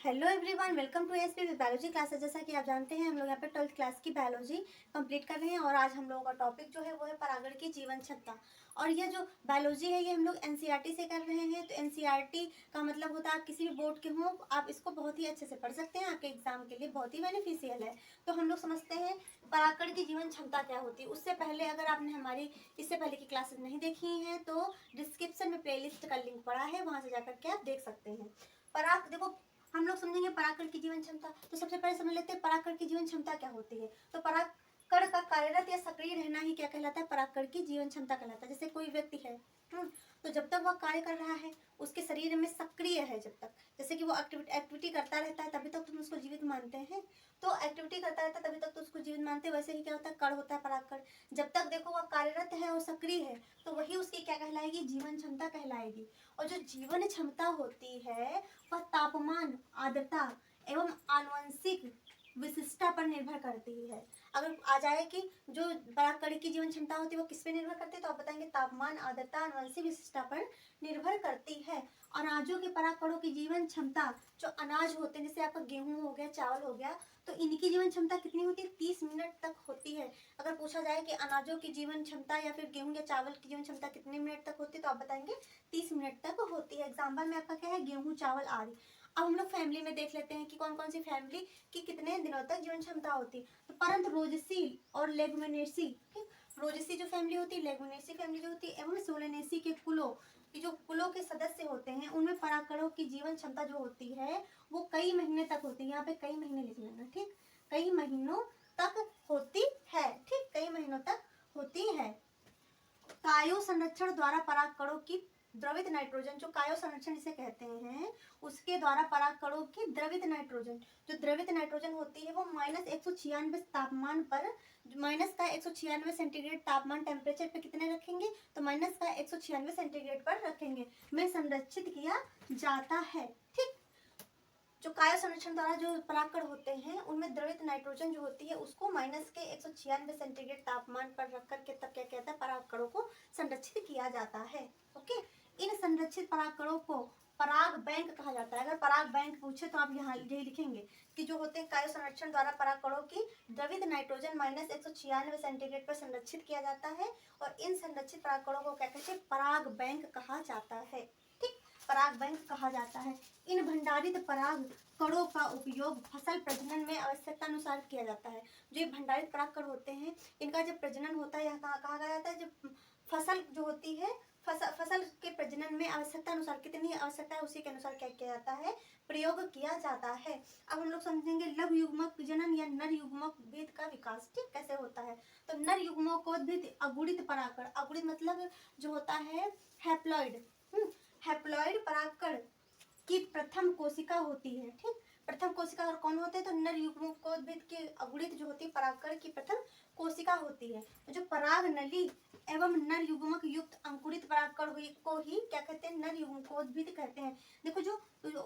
Hello everyone, welcome to SP biology classes. जैसा कि आप जानते हैं हम लोग यहाँ पे 12th क्लास की बायोलॉजी कंप्लीट कर रहे हैं और आज हम लोगों का टॉपिक जो है वो है परागण की जीवन क्षमता। और ये जो बायोलॉजी है ये हम लोग एनसीईआरटी से कर रहे हैं। तो एनसीईआरटी का मतलब होता है आप किसी भी बोर्ड के हों आप इसको बहुत ही अच्छे से पढ़ सकते हैं, आपके एग्जाम के लिए बहुत ही बेनिफिशियल है। तो हम लोग समझते हैं परागण की जीवन क्षमता क्या होती है। उससे पहले अगर आपने हमारी इससे पहले की क्लासेस नहीं देखी हैं तो डिस्क्रिप्शन में प्लेलिस्ट का लिंक पड़ा है, वहां से जाकर के आप देख सकते हैं। पराग देखो, हम लोग समझेंगे परागकण की जीवन क्षमता। तो सबसे पहले समझ लेते हैं परागकण की जीवन क्षमता क्या होती है। तो परागकण का कार्यरत या सक्रिय रहना ही क्या कहलाता है, परागकण की जीवन क्षमता कहलाता है। जैसे कोई व्यक्ति है, तो जब तक वह कार्य कर रहा है उसके शरीर में सक्रिय है, जब तक जैसे कि वो एक्टिविटी करता रहता है तभी तक तुम उसको जीवित मानते हैं। तो एक्टिविटी करता रहता है तभी तक तो उसको जीवित मानते हैं। वैसे ही क्या होता है, कण होता है परागकण। जब तक देखो वह कार्यरत है और सक्रिय है तो वही उसकी क्या कहलाएगी, जीवन क्षमता कहलाएगी। और जो जीवन क्षमता होती है वह तापमान, आर्द्रता एवं आनुवंशिक विशिष्टता पर निर्भर करती है। अगर आ जाए कि जो परागकण की जीवन क्षमता होती है वो किस पे निर्भर करती है, तो आप बताएंगे तापमान, आर्द्रता, आनुवंशिक विशिष्टता पर निर्भर करती है। अनाजों के परागकणों की जीवन क्षमता, जो अनाज होते हैं जैसे आपका गेहूं हो गया, चावल हो गया, तो इनकी जीवन क्षमता कितनी होती है, 30 मिनट तक होती है। अगर पूछा जाए कि अनाजों की जीवन क्षमता या फिर गेहूं या चावल की जीवन क्षमता कितने मिनट तक होती है, तो आप बताएंगे 30 मिनट तक होती है। एग्जाम्पल में आपका क्या है, गेहूं, चावल आदि। अब हम लोग फैमिली में देख लेते हैं कि कौन कौन सी फैमिली की कितने दिनों तक जीवन क्षमता होती है। तो परंतु रोजेसी और लेगुमिनेसी, ठीक, रोजेसी जो फैमिली होती है, लेगुमिनेसी फैमिली जो होती है, एवं सोलेनेसी के कुलों की जो कुलों के सदस्य होते हैं उनमें परागकणों की जीवन क्षमता जो होती है वो कई महीने तक होती है। यहाँ पे कई महीने लिख लेना, ठीक, कई महीनों तक होती है, ठीक, कई महीनों तक होती है। कायो संरक्षण द्वारा परागकणों की द्रवित नाइट्रोजन, जो कायो संरक्षण जिसे कहते हैं उसके द्वारा परागकणों की द्रवित नाइट्रोजन, जो द्रवित नाइट्रोजन होती है वो -196 तापमान पर, माइनस का 196 सेंटीग्रेड तापमान टेम्परेचर पे कितने रखेंगे, तो माइनस का 196 सेंटीग्रेड पर रखेंगे, में संरक्षित किया जाता है। ठीक, जो काया संरक्षण द्वारा जो परागकण होते हैं उनमें द्रवित नाइट्रोजन जो होती है उसको माइनस के 196 सेंटीग्रेड तापमान पर रख करके तब क्या कहता है, परागकणों को संरक्षित किया जाता है। ओके, इन संरक्षित परागकणों को पराग बैंक कहा जाता है। अगर पराग बैंक पूछे तो आप यहाँ यही लिखेंगे कि जो होते हैं काया संरक्षण द्वारा परागकणों की द्रवित नाइट्रोजन -196 सेंटीग्रेड पर संरक्षित किया जाता है और इन संरक्षित परागकणों को क्या कहते हैं, पराग बैंक कहा जाता है। ठीक, पराग बैंक कहा जाता है। इन भंडारित पराग कणों का उपयोग फसल प्रजनन में आवश्यकता अनुसार किया जाता है। जो ये भंडारित परागकण होते हैं इनका जब प्रजनन होता है, यहाँ कहा गया जाता है, जब फसल जो होती है फसल के प्रजनन में आवश्यकता अनुसार, कितनी आवश्यकता है उसी के अनुसार क्या किया जाता है, प्रयोग किया जाता है। अब हम लोग समझेंगे लघु युग्मक जनन या नर युग्मक भेद का विकास, ठीक, कैसे होता है। तो नर युग्मकोद्भिद अगुणित परागकण, अगुणित मतलब जो होता है हैप्लॉइड, हैप्लॉइड परागकण की प्रथम कोशिका होती है। ठीक, प्रथम कोशिका और कौन होते हैं, तो नर युग्मकोद्भिद के अगुणित जो होती है परागकण की प्रथम कोशिका होती है। तो जो पराग नली एवं नर युग्मक युक्त अंकुरित परागकण को ही क्या कहते हैं, नर युग्मकोद्भिद कहते हैं। देखो जो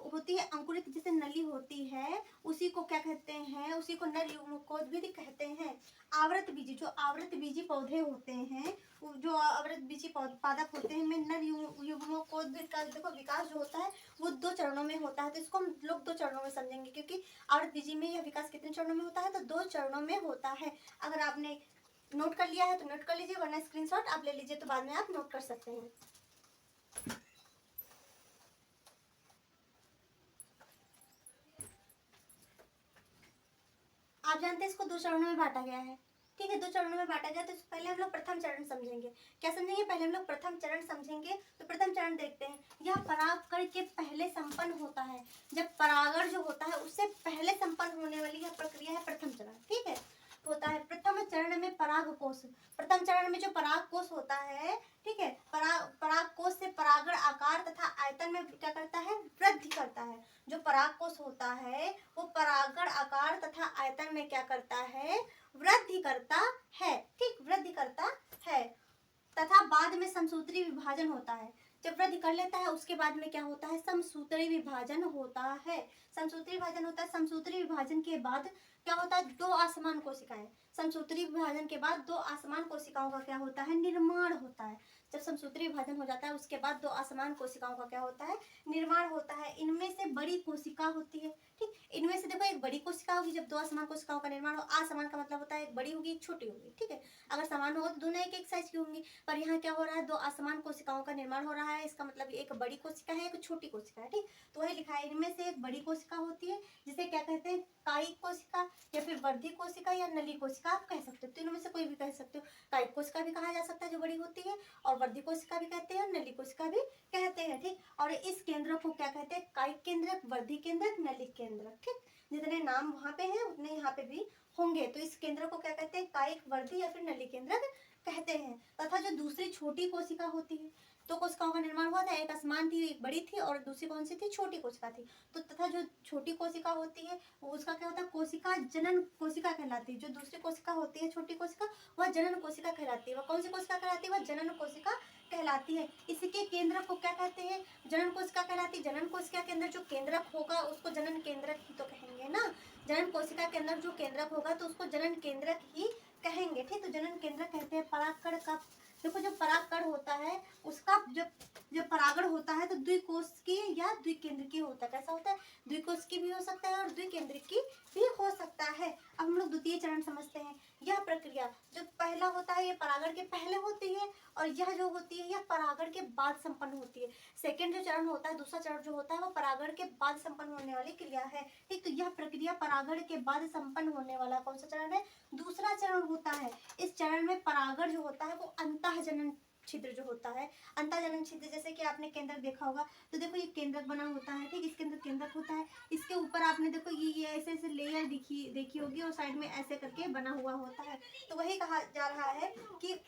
होती है अंकुरित जैसे नली होती है उसी को क्या कहते हैं, उसी को नर युग्मकोद्भिद कहते हैं। आवृत बीजी, जो आवृत बीजी पौधे होते हैं, जो आवृत बीजी पादप होते हैं, में नर युग्मकोद्भिद का देखो विकास जो होता है वो 2 चरणों में होता है। तो इसको हम लोग 2 चरणों में समझेंगे क्योंकि आवृत बीजी में यह विकास कितने चरणों में होता है, तो 2 चरणों में होता है। अगर आपने नोट कर लिया है तो नोट कर लीजिए, वरना स्क्रीनशॉट आप ले लीजिए तो बाद में आप नोट कर सकते हैं। आप जानते हैं इसको 2 चरणों में बांटा गया है। ठीक है, 2 चरणों में बांटा गया। तो पहले हम लोग प्रथम चरण समझेंगे। क्या समझेंगे, पहले हम लोग प्रथम चरण समझेंगे। तो प्रथम चरण देखते हैं, यह परागकण के पहले संपन्न होता है। जब परागण जो होता है उससे पहले संपन्न होने वाली यह प्रक्रिया है प्रथम चरण। ठीक है, होता है प्रथम चरण में परागकोश, प्रथम चरण में जो परागकोश होता है, ठीक है, परागकोश से परागण आकार तथा आयतन में क्या करता है, वृद्धि करता है। जो परागकोश होता है वो परागण आकार तथा आयतन में क्या करता है, वृद्धि करता है। ठीक, वृद्धि करता है तथा बाद में समसूत्री विभाजन होता है। जब वृद्धि कर लेता है उसके बाद में क्या होता है, समसूत्री विभाजन होता है। समसूत्री विभाजन होता है। समसूत्री विभाजन के बाद क्या होता है, 2 असमान कोशिकाएं। समसूत्री विभाजन के बाद 2 असमान कोशिकाओं का क्या होता है, निर्माण होता है। जब समसूत्री विभाजन हो जाता है उसके बाद दो असमान कोशिकाओं का क्या होता है, निर्माण होता है। इनमें से बड़ी कोशिका होती है, ठीक। इनमें से देखो एक बड़ी कोशिका होगी, जब दो असमान कोशिकाओं का निर्माण हो, असमान का मतलब होता है एक बड़ी होगी एक छोटी होगी, ठीक है। अगर समान होगा तो दोनों एक एक साइज की होंगी, पर यहाँ क्या हो रहा है, दो असमान कोशिकाओं का निर्माण हो रहा है, इसका मतलब एक बड़ी कोशिका है एक छोटी कोशिका है, ठीक। तो वही लिखा है, इनमें से एक बड़ी कोशिका होती है जिसे क्या कहते हैं, कायिक कोशिका या फिर वर्धी कोशिका या नली कोशिका आप कह सकते हो, तीनों में से कोई भी कह सकते हो। कायिक कोशिका भी कहा जा सकता है जो बड़ी होती है, और वर्धी कोशिका भी कहते हैं, नली कोशिका भी कहते हैं, ठीक। और इस केंद्र को क्या कहते हैं, कायिक केंद्रक, वर्धी केंद्रक, नली केंद्रक, ठीक। जितने नाम वहां पे हैं उतने यहाँ पे भी होंगे। तो इस केंद्र को क्या कहते हैं, कायिक, वर्धी या फिर नली केंद्रक कहते हैं। तथा जो दूसरी छोटी कोशिका होती है, दो कोशिकाओं का निर्माण हुआ था, एक असमान थी एक बड़ी थी और दूसरी कौन सी थी, छोटी कोशिका थी। तो तथा जो छोटी कोशिका होती है वो उसका क्या होता है, कोशिका जनन कोशिका कहलाती है। जो दूसरी कोशिका होती है छोटी कोशिका, वह जनन कोशिका कहलाती है। वह कौन सी कोशिका कहलाती है, वह जनन कोशिका कहलाती है। इसके केंद्र को क्या कहते हैं, जनन कोशिका कहलाती है। जनन कोशिका के अंदर जो केंद्रक होगा उसको जनन केंद्रक ही तो कहेंगे ना। जनन कोशिका के अंदर जो केंद्रक होगा तो उसको जनन केंद्रक ही कहेंगे, ठीक। तो जनन केंद्रक कहते हैं। परागकण का देखो, जो परागकण होता है उसका जब परागण होता है तो द्विकोशिकीय या द्विकेंद्रकीय होता है। कैसा होता है, द्विकोशिकीय भी हो सकता है और द्विकेंद्रकीय भी हो सकता है। अब हम लोग द्वितीय चरण समझते हैं। यह प्रक्रिया जो पहला होता है ये परागण के पहले होती है, और यह जो होती है यह परागण के बाद संपन्न होती है। सेकेंड जो चरण होता है, दूसरा चरण जो होता है वो परागण के बाद संपन्न होने वाली क्रिया है, ठीक। तो यह प्रक्रिया परागण के बाद संपन्न होने वाला कौन सा चरण है, दूसरा चरण होता है। इस चरण में परागण जो होता है वो अंतःजनन छिद्र जो होता है, अंतःजनन छिद्र, जैसे कि आपने केंद्रक देखा होगा, तो देखो ये केंद्रक बना होता है, ठीक। इसके अंदर केंद्रक होता है, इसके ऊपर आपने देखो ये ऐसे ऐसे लेयर देखी होगी और साइड में ऐसे करके बना हुआ होता है। तो वही कहा जा रहा है कि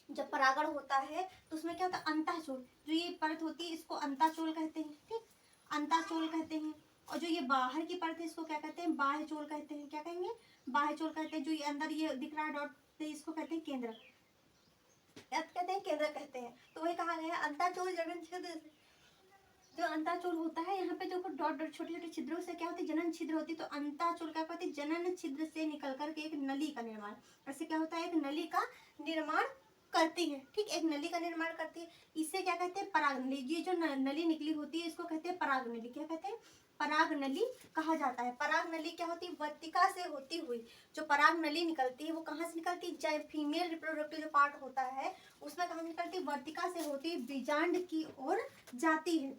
जब परागण होता है तो उसमें क्या होता है, अंतःचोल, जो ये परत होती है इसको अंतःचोल कहते हैं, ठीक। अंतःचोल कहते हैं। और जो ये बाहर की परत है इसको क्या कहते हैं, बाह्य चोल कहते हैं। क्या कहेंगे, बाह्य चोल कहते हैं। जो ये अंदर ये दिख रहा है डॉट, इसको कहते हैं केंद्रक, कहते हैं केंद्रक कहते हैं। तो वही कहा गया है अंतःचोल जनन छिद्र। जो अंतःचोल होता है यहाँ पे देखो डॉट डॉट छोटे छोटे छिद्रों से क्या होती है, जनन छिद्र होती है। तो अंतःचोल क्या कहती है, जनन छिद्र से निकल करके एक नली का निर्माण, ऐसे क्या होता है, एक नली का निर्माण करती है, ठीक। एक नली का निर्माण करती है। इसे क्या कहते हैं, पराग नली। ये जो नली निकली होती है इसको कहते हैं पराग नली। क्या कहते हैं, पराग नली कहा जाता है। पराग नली क्या होती है, वर्तिका से होती हुई जो पराग नली निकलती है वो कहाँ से निकलती है, फीमेल रिप्रोडक्टिव जो पार्ट होता है उसमें कहाँ निकलती है, वर्तिका से होती है बीजांड की ओर जाती है।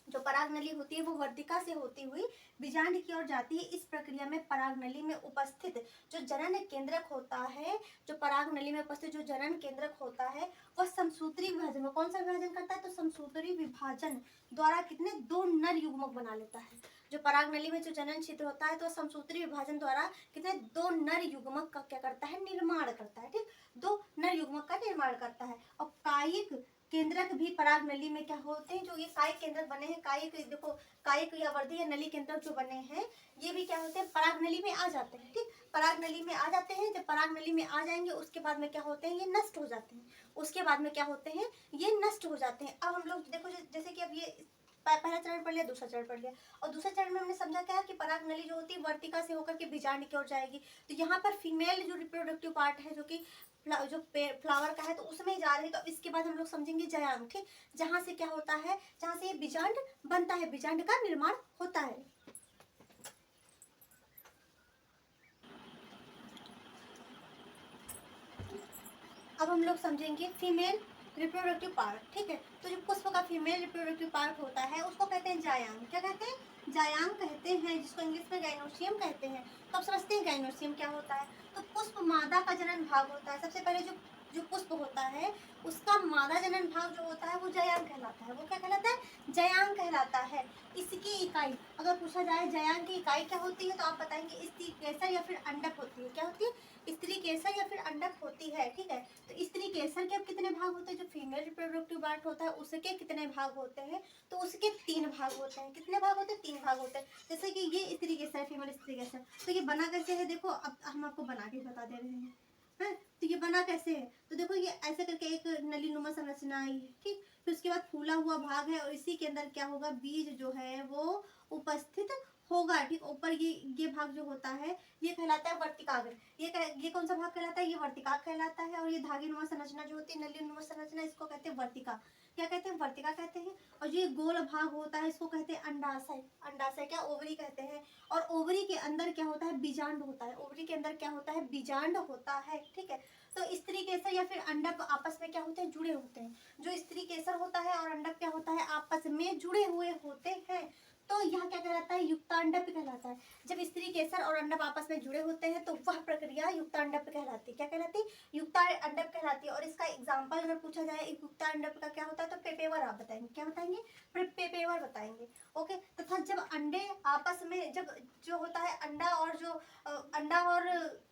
जो पराग नली होती है वो वर्तिका से होती हुई बीजांड की ओर जाती है। इस प्रक्रिया में पराग नली में उपस्थित जो जनन केंद्रक होता है, जो पराग नली में उपस्थित जो जनन केंद्रक होता है वह समसूत्री विभाजन में कौन सा विभाजन करता है, तो समसूत्री विभाजन द्वारा कितने, दो नर युग्मक बना लेता है। जो पराग नली में जो जनन छिद्र होता है तो समसूत्री विभाजन द्वारा कितने, दो नर युग्मक का क्या करता है, निर्माण करता है, ठीक। दो नर युग्मक का निर्माण करता है। और कायिक केंद्रक भी पराग नली में क्या होते हैं, जो ये कायिक केंद्रक बने हैं, कायिक देखो कायिक या वर्धी या नली केंद्रक जो बने हैं ये भी क्या होते हैं, पराग नली में आ जाते हैं, ठीक। पराग नली में आ जाते हैं। जब पराग नली में आ जाएंगे उसके बाद में क्या होते हैं, ये नष्ट हो जाते हैं। उसके बाद में क्या होते हैं, ये नष्ट हो जाते हैं। अब हम लोग देखो जैसे कि अब ये पहला चरण पढ़ लिया, दूसरा चरण पढ़ लिया, और दूसरे चरण में हमने समझा क्या कि पराग नली जो होती है वर्तिका से होकर के बीजांड की ओर जाएगी। तो यहाँ पर फीमेल जो रिप्रोडक्टिव पार्ट है जो कि जो फ्लावर का है तो उसमें जा रहे हैं। तो इसके बाद हम लोग समझेंगे जयांग, ठीक। जहां से क्या होता है, जहां से ये बीजांड बनता है, बीजांड का निर्माण होता है। अब हम लोग समझेंगे फीमेल रिप्रोडक्टिव पार्ट, ठीक है। तो जो पुष्प का फीमेल रिप्रोडक्टिव पार्ट होता है उसको कहते हैं जायांग। क्या कहते हैं, जायांग कहते हैं, जिसको इंग्लिश में गाइनोसियम कहते हैं। तो अब समझते हैं गाइनोसियम क्या होता है। तो पुष्प मादा का जनन भाग होता है। सबसे पहले जो जो पुष्प होता है उसका मादा जनन भाग जो होता है वो जयांग कहलाता है। वो क्या कहलाता है, जयांग कहलाता है। इसकी इकाई अगर पूछा जाए जयांग की इकाई क्या होती है तो आप बताएंगे स्त्री केसर या फिर अंडक होती है। क्या होती है, स्त्री केसर या फिर अंडक होती है, ठीक है। तो स्त्री केसर के अब कितने भाग होते हैं, जो फीमेल रिप्रोडक्टिव पार्ट होता है उसके कितने भाग होते हैं, तो उसके 3 भाग होते हैं। कितने भाग होते हैं, 3 भाग होते हैं। जैसे कि ये स्त्री केसर, फीमेल स्त्री केसर, तो ये बना कैसे है, देखो अब हम आपको बना के बता दे रहे हैं। तो ये बना कैसे है, तो देखो ये ऐसे करके एक नली नुमा संरचना आई है, ठीक। फिर उसके बाद फूला हुआ भाग है और इसी के अंदर क्या होगा, बीज जो है वो उपस्थित होगा। ठीक, ऊपर ये भाग जो होता है ये कहलाता है वर्तिकाग्र। ये कौन सा भाग कहलाता है, ये वर्तिकाग्र कहलाता है। और ये धागेनुमा संरचना जो होती है, नलिनुमा संरचना, इसको कहते हैं वर्तिका। क्या कहते हैं, वर्तिका कहते हैं। और जो ये गोल भाग होता है इसको कहते हैं अंडाशय। अंडाशय क्या, ओवरी कहते हैं। और ओवरी के अंदर क्या होता है, बीजांड होता है। ओवरी के अंदर क्या होता है, बीजांड होता है। ठीक है, तो स्त्री केसर या फिर अंडक आपस में क्या होते हैं, जुड़े होते हैं। जो स्त्री केसर होता है और अंडक क्या होता है, आपस में जुड़े हुए होते हैं। तो यह क्या कहलाता है, युक्तांडप कहलाता है। जब स्त्री केसर और अंडक आपस में जुड़े होते हैं तो वह प्रक्रिया युक्तांडप कहलाती है। क्या कहलाती है, युक्तांडप कहलाती है। और इसका एग्जाम्पल अगर पूछा जाए युक्तांडप का क्या होता है, तो पेपेवर आप बताएंगे। क्या बताएंगे, पेपेवर बताएंगे। ओके, तथा जब अंडे आपस में, जब जो होता है अंडा और जो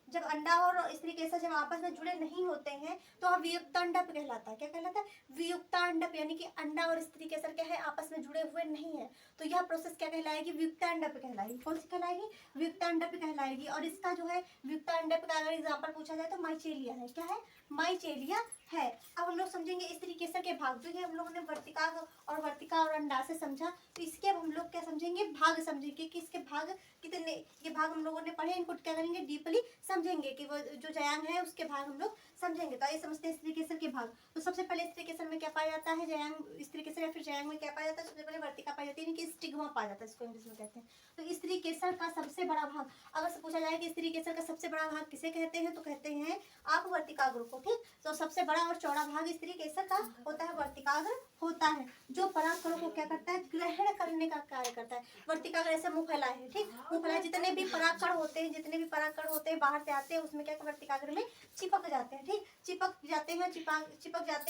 जब अंडा और स्त्री केसर जब आपस में जुड़े नहीं होते हैं तो वह वियुक्तांडप कहलाता है। क्या कहलाता है, वियुक्तांडप, यानी कि अंडा और स्त्री केसर क्या है, आपस में जुड़े हुए नहीं है। तो यह प्रोसेस क्या कहलाएगी, वियुक्तांडप कहलाएगी। कौन सी कहलाएगी, वियुक्तांडप कहलाएगी। और इसका जो है वियुक्तांडप का अगर एग्जाम्पल पूछा जाए तो माइचेलिया है। क्या है, माइचेलिया है। अब हम लोग समझेंगे स्त्री केसर के भाग। जो है हम लोगों ने वर्तिका और अंडा से समझा, तो इसके अब हम लोग क्या समझेंगे, भाग समझेंगे कि इसके भाग कितने, ये भाग हम लोगों ने पढ़े, इनको क्या करेंगे, डीपली समझेंगे कि वो जो जयांग है उसके भाग हम लोग समझेंगे। तो आइए समझते हैं स्त्री केसर के भाग। तो सबसे पहले स्त्री केसर में क्या पाया जाता है, जयांग, स्त्री केसर या फिर जयांग में क्या पाया जाता है, सबसे पहले वर्तिका पाई जाती है, यानी कि स्टिग्मा पाया जाता है, इसको इंग्लिश में कहते हैं। तो स्त्री केसर का सबसे बड़ा भाग, अगर से पूछा जाए कि स्त्री केसर का सबसे बड़ा भाग किसे कहते हैं, तो कहते हैं आप वर्तिकाग्र को। ठीक, तो सबसे बड़ा और चौड़ा भाग स्त्री केसर का होता है, वर्तिकाग्र होता है, जो परागकणों को क्या करता है, ग्रहण करने का कार्य करता है। वर्तिकाग्र ऐसे मुंह फैलाए है। ठीक, मुंह फैलाए, जितने भी परागकण होते हैं, बाहर से आते हैं, उसमें क्या वर्तिकाग्र में चिपक जाते हैं। ठीक, चिपक जाते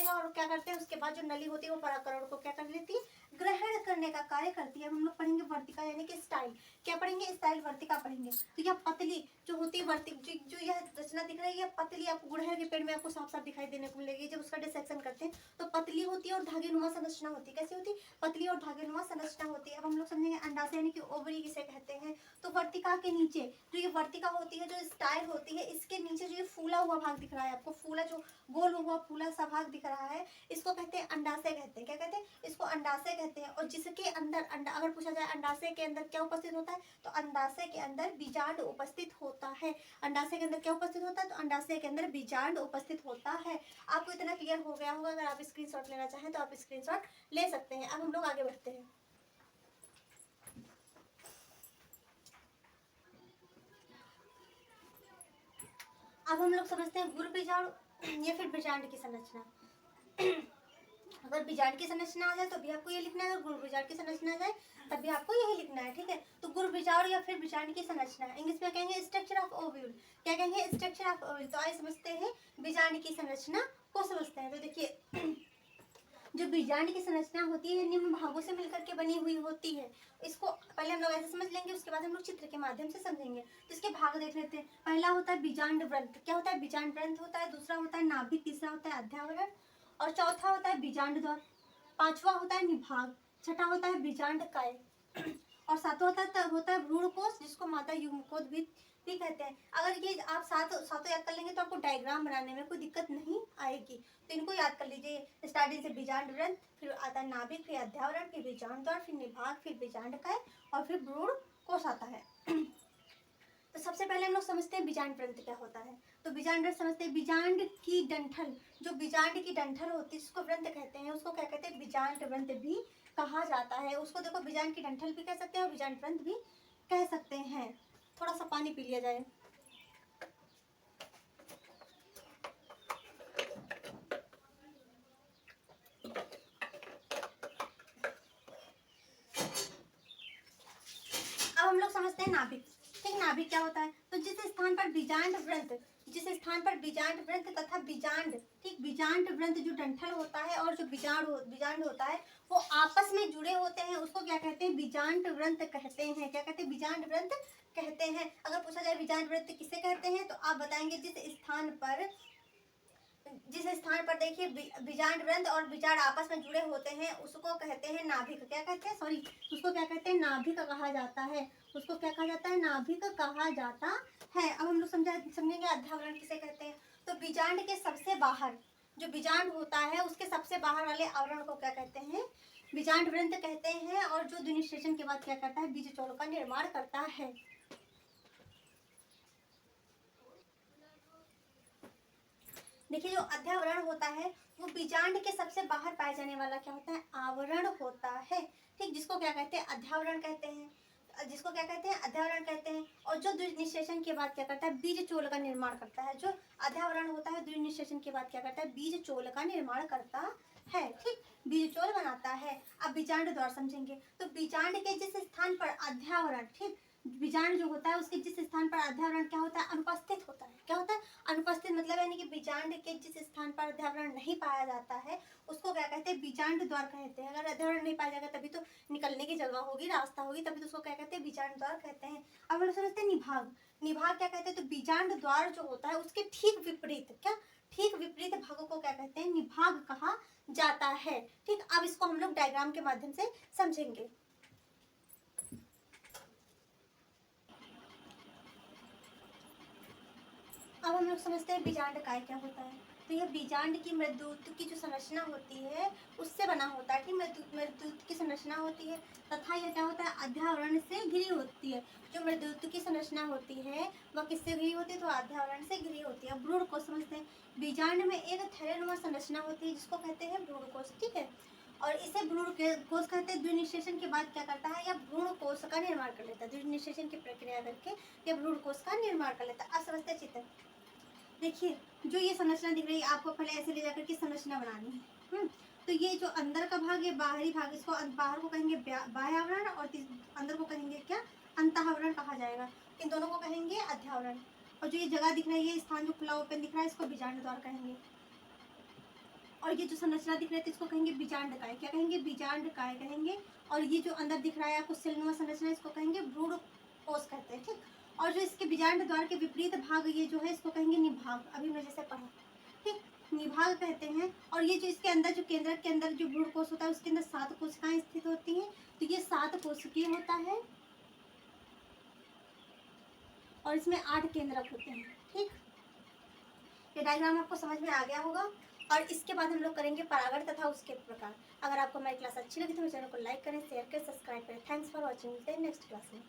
हैं और क्या करते हैं, उसके बाद जो नली होती है वो परागकण को क्या कर लेती है, ग्रहण करने का कार्य करती है। हम लोग पढ़ेंगे वर्तिका यानी कि स्टाइल। क्या पढ़ेंगे, स्टाइल वर्तिका पढ़ेंगे। तो यह पतली जो होती है जो यह रचना दिख रही है, पतली आपको गुड़हल के पेड़ में आपको साफ साफ दिखाई देने को मिलेगी। जब उसका डिसेक्शन करते हैं तो पतली होती है और धागेनुमा संरचना होती है। कैसी होती है, पतली और धागेनुमा संरचना होती है। अब हम लोग समझेंगे अंडाशय यानी कि ओवरी किसे कहते हैं। तो वर्तिका के नीचे जो ये वर्तिका होती है, जो स्टाइल होती है, इसके नीचे जो ये फूला हुआ भाग दिख रहा है आपको, फूला जो गोल हुआ फूला सा भाग दिख रहा है, इसको कहते हैं अंडाशय कहते हैं। क्या कहते हैं, इसको अंडाशय कहते हैं। और जिसके अंदर अंडा, अगर पूछा जाए अंडाशय के अंदर क्या उपस्थित होता है, तो अंडाशय के अंदर बीजांड उपस्थित होता है। अंडाशय के अंदर क्या उपस्थित होता है, तो अंडाशय के अंदर बीजांड उपस्थित होता है। आपको इतना क्लियर हो गया होगा। अगर आप स्क्रीनशॉट लेना चाहें तो आप स्क्रीनशॉट ले सकते हैं। अब हम लोग आगे बढ़ते हैं। अब हम लोग समझते हैं गुरु बीजाणु या फिर बीजांड की संरचना। अगर बीजांड की संरचना आ जाए तो भी आपको ये लिखना है, अगर गुरु बीजांड की संरचना आ जाए तब भी आपको यही लिखना है। ठीक है, तो गुरु बीजाणु या फिर बीजांड की संरचना, इंग्लिश में कहेंगे स्ट्रक्चर ऑफ ओव्यूल। क्या कहेंगे, स्ट्रक्चर ऑफ ओव्यूल। तो आइए समझते हैं बीजांड की संरचना को समझते हैं। तो देखिए जो बीजांड की संरचना होती है निम्न भागों से मिलकर के बनी हुई होती है। इसको पहले हम लोग ऐसे समझ लेंगे, उसके बाद हम लोग चित्र के माध्यम से समझेंगे। तो इसके भाग देख लेते हैं। पहला होता है बीजांड व्रंत। क्या होता है, बीजांड व्रंत होता है। दूसरा होता है नाभिक। तीसरा होता है अध्यावरण और चौथा होता है बीजांड द्वार। पांचवा होता है निभाग। छठा होता है बीजांड काय और सातवां होता है भ्रूण कोश, जिसको माता युग्मकोद भी कहते हैं। अगर ये आप सातों याद कर लेंगे तो आपको डायग्राम बनाने में कोई दिक्कत नहीं आएगी। तो इनको याद कर लीजिए। स्टार्टिंग से बीजांड व्रंत, फिर आता है नाभिक, फिर अध्यावरण, फिर बीजांड द्वार, फिर निभाग, फिर बीजांड काय और फिर भ्रूण कोश आता है। तो सबसे पहले हम लोग समझते हैं बीजांड व्रंत क्या होता है। तो बीजांड व्रंत समझते हैं। बीजांड की डंठल, जो बीजांड की डंठल होती है उसको व्रंत कहते हैं। उसको क्या कहते हैं, बीजांड व्रंत भी कहा जाता है। उसको देखो बीजांड की डंठल भी कह सकते हैं और बीजांड व्रंत भी कह सकते हैं। थोड़ा सा पानी पी लिया जाए। अब हम लोग समझते हैं नाभिक। ठीक, नाभिक क्या होता है, तो जिस स्थान पर बीजांड व्रंत तथा बीजांड, ठीक, बीजांड व्रंत जो डंठल होता है और जो बीजांड होता है वो आपस में जुड़े होते हैं, उसको क्या कहते हैं, बीजांड व्रंत कहते हैं। क्या कहते हैं, बीजांड व्रंत कहते हैं। अगर पूछा जाए बीजांड व्रंत किसे कहते हैं, तो आप बताएंगे जिस स्थान पर देखिए बीजांड व्रंत और बीजांड आपस में जुड़े होते हैं उसको कहते हैं नाभिक। क्या कहते हैं, सॉरी, उसको क्या कहते हैं, नाभिक कहा जाता है। उसको क्या कहा जाता है, नाभिक कहा जाता है। अब हम लोग समझेंगे अध्यावरण किसे कहते हैं। तो बीजांड के सबसे बाहर जो बीजांड होता है उसके सबसे बाहर वाले आवरण को क्या कहते हैं? बीजांड वृंत कहते हैं। और जो द्विनिषेचन के बाद क्या करता है? बीज चोल का निर्माण करता है। देखिए, जो अध्यावरण होता है वो बीजांड के सबसे बाहर पाए जाने वाला क्या होता है? आवरण होता है। ठीक, जिसको क्या कहते हैं? अध्यावरण कहते हैं। जिसको क्या कहते हैं? अध्यावरण कहते हैं। और जो द्विनिषेचन के बाद क्या करता है? बीज चोल का निर्माण करता है। जो अध्यावरण होता है द्विनिषेचन के बाद क्या करता है? बीज चोल का निर्माण करता है। ठीक, बीज चोल बनाता है। अब बीजांड द्वार समझेंगे तो बीजांड के जिस स्थान पर अध्यावरण, ठीक, बीजांड जो होता है उसके जिस स्थान पर अध्यावरण क्या होता है? अनुपस्थित होता है। क्या होता है? अनुपस्थित मतलब यानी कि बीजांड के जिस स्थान पर अध्यावरण नहीं पाया जाता है उसको क्या कहते हैं? बीजांड द्वार कहते हैं। अगर अध्यावरण नहीं पाया जाएगा तभी तो निकलने की जगह होगी, रास्ता होगी, तभी तो उसको क्या कहते हैं? बीजांड द्वार कहते हैं। अब हम लोग समझते हैं निभाग। निभाग क्या कहते हैं? तो बीजांड द्वार जो होता है उसके ठीक विपरीत, क्या, ठीक विपरीत भाग को क्या कहते हैं? निभाग कहा जाता है। ठीक, अब इसको हम लोग डायग्राम के माध्यम से समझेंगे। अब हम लोग समझते हैं बीजांड काय क्या होता है। तो यह बीजांड की मृदूत की जो संरचना होती है उससे बना होता है। ठीक, मृदूत की संरचना होती है तथा यह क्या होता है? अध्यावरण से घिरी होती है। जो मृदूत की संरचना होती है वह किससे घिरी होती है? तो अध्यावरण से घिरी होती है। भ्रूण कोश समझते हैं। बीजांड में एक थैलेनुमा संरचना होती है जिसको कहते हैं भ्रूण कोश। ठीक है, और इसे भ्रूण कोश कहते हैं। द्विनिषेचन के बाद क्या करता है? यह भ्रूण कोश का निर्माण कर लेता है। द्विनिषेचन की प्रक्रिया करके यह भ्रूण कोश का निर्माण कर लेता है। अब समझते हैं चित्र। देखिए, जो ये संरचना दिख रही है आपको पहले ऐसे ले जाकर के संरचना बनानी है। तो ये जो अंदर का भाग, ये बाहरी भाग, इसको बाहर को कहेंगे बाह्य आवरण और अंदर को कहेंगे क्या? अंतःआवरण कहा जाएगा। इन दोनों को कहेंगे अध्यावरण। और जो ये जगह दिख रही है, स्थान जो खुला ओपन दिख रहा है, इसको बीजांड द्वार कहेंगे। और ये जो संरचना दिख रही है इसको कहेंगे बीजांड काय। क्या कहेंगे? बीजांड काय कहेंगे। और ये जो अंदर दिख रहा है आपको सिलनुमा संरचना, इसको कहेंगे भ्रूण कोश कहते हैं। ठीक, और जो इसके बीजांड द्वार के विपरीत भाग ये जो है इसको कहेंगे निभाग। अभी मैं जैसे पढ़ा, ठीक, निभाग कहते हैं। और ये जो इसके अंदर जो केंद्रक के अंदर जो भ्रूण कोश होता है उसके अंदर 7 कोशिकाएं स्थित होती हैं। तो ये 7 कोशिकीय होता है और इसमें 8 केंद्रक होते हैं। ठीक, ये डायग्राम आपको समझ में आ गया होगा। और इसके बाद हम लोग करेंगे परागण तथा उसके प्रकार। अगर आपको हमारी क्लास अच्छी लगी तो मेरे चैनल को लाइक करें, शेयर करें, सब्सक्राइब करें। Thanks for watching. Next class में।